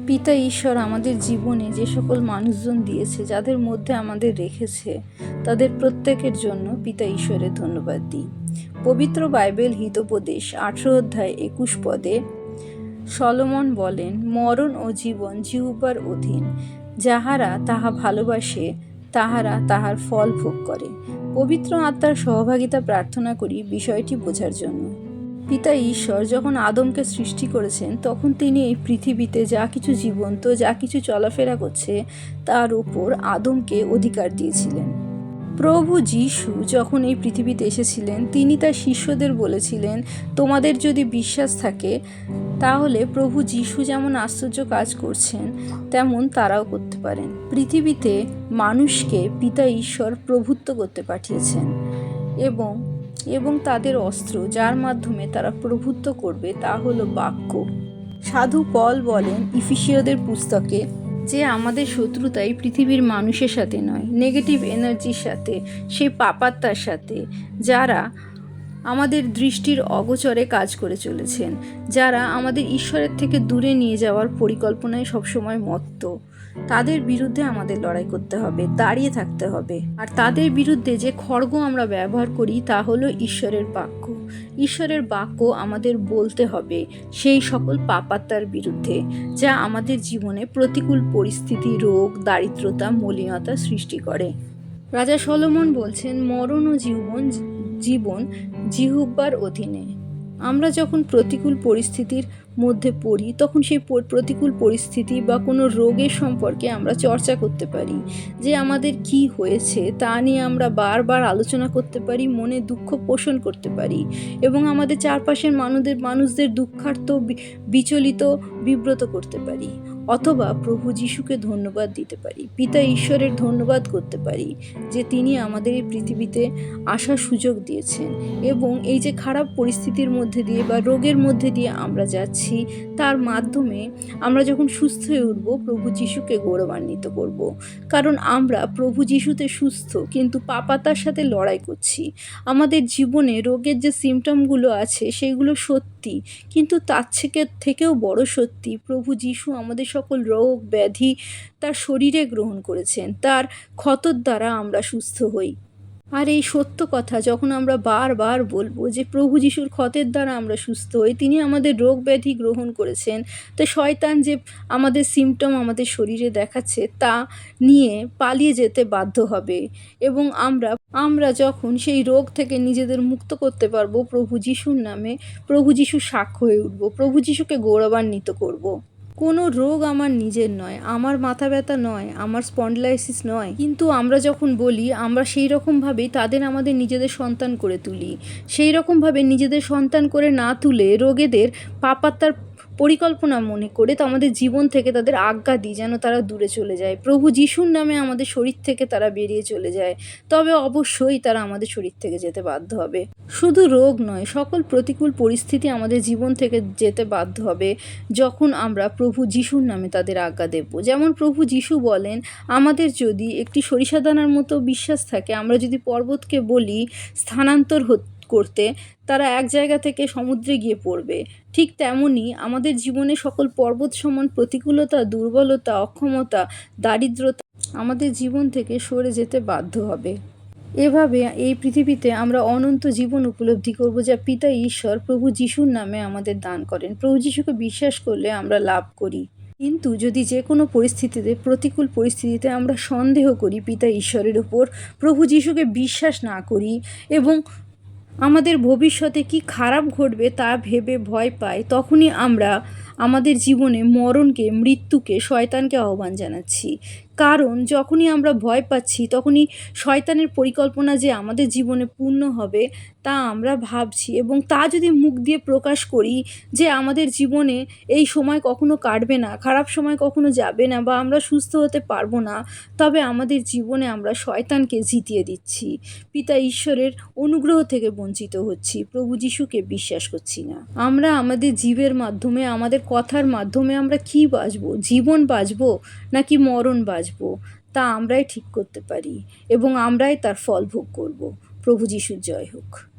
পিতা ঈশ্বর আমাদের জীবনে যে সকল মানুষজন দিয়েছে, যাদের মধ্যে আমাদের রেখেছে, তাদের প্রত্যেকের জন্য পিতা ঈশ্বরের ধন্যবাদ দিই। পবিত্র বাইবেল হিতোপদেশ 18 অধ্যায় 21 পদে সলোমন বলেন, মরণ ও জীবন জিহ্বার অধীন, যাহারা তাহা ভালোবাসে তাহারা তাহার ফল ভোগ করে। পবিত্র আত্মার সহভাগিতা প্রার্থনা করি বিষয়টি বোঝার জন্য। পিতা ঈশ্বর যখন আদমকে সৃষ্টি করেছেন, তখন তিনি এই পৃথিবীতে যা কিছু জীবন্ত, যা কিছু চলাফেরা করছে, তার উপর আদমকে অধিকার দিয়েছিলেন। প্রভু যীশু যখন এই পৃথিবীতে এসেছিলেন, তিনি তার শিষ্যদের বলেছিলেন, তোমাদের যদি বিশ্বাস থাকে তাহলে প্রভু যীশু যেমন আশ্চর্য কাজ করছেন তেমন তারাও করতে পারেন। পৃথিবীতে মানুষকে পিতা ঈশ্বর প্রভুত্ব করতে পাঠিয়েছেন এবং তাদের অস্ত্র যার মাধ্যমে তারা প্রভুত্ব করবে তা হলো বাক্য। সাধু পল বলেন ইফিসীয়দের পুস্তকে যে আমাদের শত্রুতাই পৃথিবীর মানুষের সাথে নয়, নেগেটিভ এনার্জির সাথে, সেই পাপাত্মার সাথে, যারা আমাদের দৃষ্টির অগোচরে কাজ করে চলেছেন, যারা আমাদের ঈশ্বরের থেকে দূরে নিয়ে যাওয়ার পরিকল্পনায় সবসময় মত্ত। তাদের বিরুদ্ধে আমাদের লড়াই করতে হবে, দাঁড়িয়ে থাকতে হবে। আর তাদের বিরুদ্ধে যে খড়গ আমরা ব্যবহার করি তা হলো ঈশ্বরের বাক্য। ঈশ্বরের বাক্য আমাদের বলতে হবে সেই সকল পাপাত্মার বিরুদ্ধে, যা আমাদের জীবনে প্রতিকূল পরিস্থিতি, রোগ, দারিদ্রতা, মলিনতা সৃষ্টি করে। রাজা সলোমন বলছেন, মরণ ও জীবন জিহ্বার অধীনে। আমরা যখন প্রতিকূল পরিস্থিতির মধ্যে পড়ি, তখন সেই প্রতিকূল পরিস্থিতি বা কোনো রোগের সম্পর্কে আমরা চর্চা করতে পারি, যে আমাদের কি হয়েছে তা নিয়ে আমরা বারবার আলোচনা করতে পারি, মনে দুঃখ পোষণ করতে পারি এবং আমাদের চারপাশের মানুষদের দুঃখার্ত, বিচলিত, বিব্রত করতে পারি। অথবা প্রভু যীশুকে ধন্যবাদ দিতে পারি, পিতা ঈশ্বরের ধন্যবাদ করতে পারি যে তিনি আমাদের এই পৃথিবীতে আসার সুযোগ দিয়েছেন এবং এই যে খারাপ পরিস্থিতির মধ্যে দিয়ে বা রোগের মধ্যে দিয়ে আমরা যাচ্ছি, তার মাধ্যমে আমরা যখন সুস্থ হয়ে উঠব, প্রভু যীশুকে গৌরবান্বিত করব। কারণ আমরা প্রভু যীশুতে সুস্থ, কিন্তু পাপাতার সাথে লড়াই করছি। আমাদের জীবনে রোগের যে সিমটমগুলো আছে সেগুলো সত্যি, কিন্তু তার থেকেও বড় সত্যি, প্রভু যীশু আমাদের সকল রোগ ব্যাধি তার শরীরে গ্রহণ করেছেন, তার ক্ষতর দ্বারা আমরা সুস্থ হই। আর এই সত্য কথা যখন আমরা বারবার বলবো যে প্রভু যীশুর ক্ষতের দ্বারা আমরা সুস্থ হই, তিনি আমাদের রোগ ব্যাধি গ্রহণ করেছেন, তো শয়তান যে আমাদের সিমটম আমাদের শরীরে দেখাচ্ছে তা নিয়ে পালিয়ে যেতে বাধ্য হবে এবং আমরা যখন সেই রোগ থেকে নিজেদের মুক্ত করতে পারবো প্রভু যীশুর নামে, প্রভু যীশুর সাক্ষ্য হয়ে উঠবো, প্রভু যীশুকে গৌরবান্বিত করব। কোনো রোগ আমার নিজের নয়, আমার মাথা ব্যথা নয়, আমার স্পন্ডলাইসিস নয়, কিন্তু আমরা যখন বলি, আমরা সেই রকমভাবেই তাদের আমাদের নিজেদের সন্তান করে তুলি। সেই রকমভাবে নিজেদের সন্তান করে না তুলে রোগীদের পাপাত্মার পরিকল্পনা মনে করে তো আমাদের জীবন থেকে তাদের আজ্ঞা দিই যেন তারা দূরে চলে যায়, প্রভু যীশুর নামে আমাদের শরীর থেকে তারা বেরিয়ে চলে যায়। তবে অবশ্যই তারা আমাদের শরীর থেকে যেতে বাধ্য হবে। শুধু রোগ নয়, সকল প্রতিকূল পরিস্থিতি আমাদের জীবন থেকে যেতে বাধ্য হবে যখন আমরা প্রভু যীশুর নামে তাদের আজ্ঞা দেব। যেমন প্রভু যীশু বলেন, আমাদের যদি একটি সরিষা দানার মতো বিশ্বাস থাকে, আমরা যদি পর্বতকে বলি স্থানান্তর করতে, তারা এক জায়গা থেকে সমুদ্রে গিয়ে পড়বে। ঠিক তেমনই আমাদের জীবনে সকল পর্বত সমান প্রতিকূলতা, দুর্বলতা, অক্ষমতা, দারিদ্রতা আমাদের জীবন থেকে সরে যেতে বাধ্য হবে। এভাবে এই পৃথিবীতে আমরা অনন্ত জীবন উপলব্ধি করব, যা পিতা ঈশ্বর প্রভু যীশুর নামে আমাদের দান করেন। প্রভু যীশুকে বিশ্বাস করলে আমরা লাভ করি। কিন্তু যদি যে কোনো পরিস্থিতিতে, প্রতিকূল পরিস্থিতিতে আমরা সন্দেহ করি পিতা ঈশ্বরের ওপর, প্রভু যীশুকে বিশ্বাস না করি এবং আমাদের ভবিষ্যতে কি খারাপ ঘটবে তা ভেবে ভয় পাই, তখনই আমরা আমাদের জীবনে মরণকে, মৃত্যুকে, শয়তানকে আহ্বান জানাচ্ছি। কারণ যখনই আমরা ভয় পাচ্ছি, তখনই শয়তানের পরিকল্পনা যে আমাদের জীবনে পূর্ণ হবে তা আমরা ভাবছি এবং তা যদি মুখ দিয়ে প্রকাশ করি যে আমাদের জীবনে এই সময় কখনো কাটবে না, খারাপ সময় কখনো যাবে না বা আমরা সুস্থ হতে পারবো না, তবে আমাদের জীবনে আমরা শয়তানকে জিতিয়ে দিচ্ছি, পিতা ঈশ্বরের অনুগ্রহ থেকে বঞ্চিত হচ্ছি, প্রভু যীশুকে বিশ্বাস করছি না। আমরা আমাদের জীবের মাধ্যমে, আমাদের কথার মাধ্যমে আমরা কি বাঁচবো, জীবন বাঁচবো নাকি মরণ বাঁচবো, তা আমরাই ঠিক করতে পারি এবং আমরাই তার ফল ভোগ করব। প্রভু যীশুর জয় হোক।